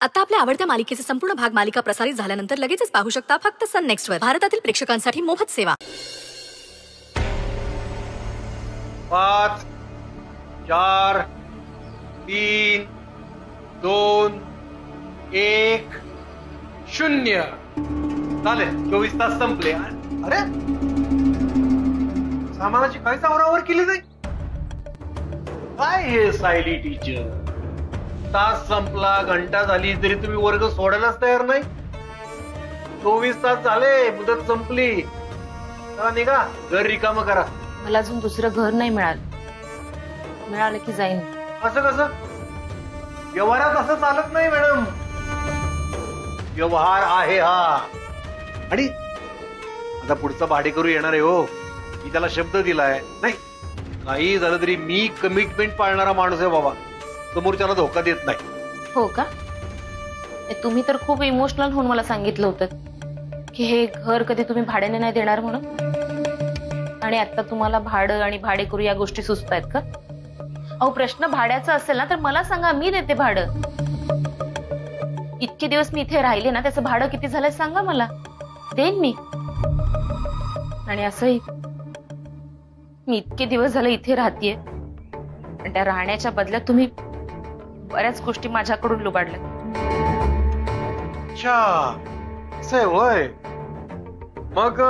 आता आपल्या आवडत्या मालिकेचे संपूर्ण भाग मालिका प्रसारित झाल्यानंतर लगेचच पाहू शकता फक्त सन नेक्स्ट वर. भारतातील प्रेक्षकांसाठी मोफत सेवा. 5 4 3 2 1 0. चालेल, 24 तास संपले. अरे सामानाची काहीच आवरावर केली नाही. काय हे सायली टीचर, तास संपला, घंटा झाली तरी तुम्ही वर्ग सोडायलाच तयार नाही. 24 तास झाले, मुदत संपली. निघा, घर रिकामं करा. मला अजून दुसरं घर नाही मिळालं. मिळालं की जाईन. असं कसं? व्यवहारात असं चालत नाही मॅडम. व्यवहार आहे हा. आणि आता पुढचा भाडेकरू येणार आहे हो. मी त्याला शब्द दिलाय. नाही, काही झालं तरी मी कमिटमेंट पाळणारा माणूस आहे बाबा. समोरच्याला धोका देत नाही. हो का? तुम्ही तर खूप इमोशनल होऊन मला सांगितलं होतं की हे घर कधी तुम्ही भाड्याने नाही देणार म्हणून. आणि आता तुम्हाला भाडं आणि भाडेकरू या गोष्टी सुचतायत का? अहो, प्रश्न भाड्याचा असेल ना तर मला सांगा, मी देते भाडं. इतके दिवस मी इथे राहिले ना, त्याचं भाडं किती झालंय सांगा मला, देईन मी. आणि असंही मी इतके दिवस झाले इथे राहतेय आणि त्या राहण्याच्या बदल्यात तुम्ही बऱ्याच गोष्टी माझ्याकडून लुबाडल्या. अच्छा, असं आहे होय. मग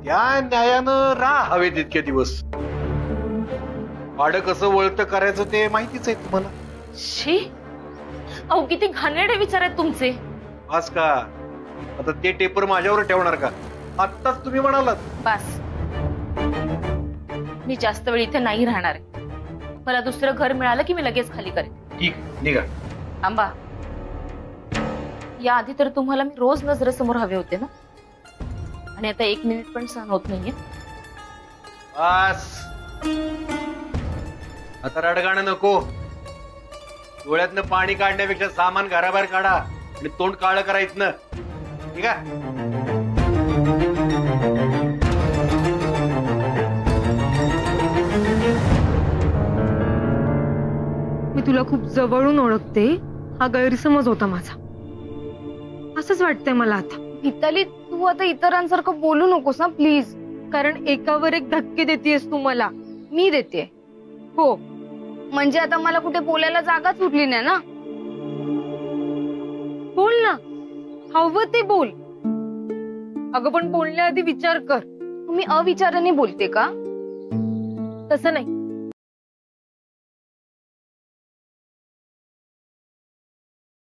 त्या न्यायानं राहा हवे तितके दिवस. भाडं कसं वळतं करायचं ते माहितीच आहे तुम्हाला. शी, अहो किती घाणेरडे विचार आहेत तुमचे. बस का, आता ते टेपर माझ्यावर ठेवणार का? आत्ताच तुम्ही म्हणालात. बस, मी जास्त वेळ इथे नाही राहणार. मला दुसरं घर मिळालं की मी लगेच खाली करेन. ठीक, निघा. आंबा, या आधी तर तुम्हाला मी रोज नजरेसमोर हवे होते ना, आणि आता 1 मिनिट पण सहन होत नाहीये. बस, आता रडगाणं नको. डोळ्यातनं पाणी काढण्यापेक्षा सामान घराबाहेर काढा आणि तोंड काळं करायचं ना. ठीक आहे? मी तुला खूप जवळून ओळखते, हा गैरसमज होता माझा. असंच वाटतंय मला आता. मिताली, तू आता इतरांसारखं बोलू नकोस ना प्लीज. कारण एकावर एक धक्के देतेस तू मला. मी देते हो, म्हणजे आता मला कुठे बोलायला जागाच उरली नाही ना. बोल ना, हवं ते बोल. अगं पण बोलण्याआधी विचार कर. तुम्ही अविचाराने बोलते का? तसं नाही,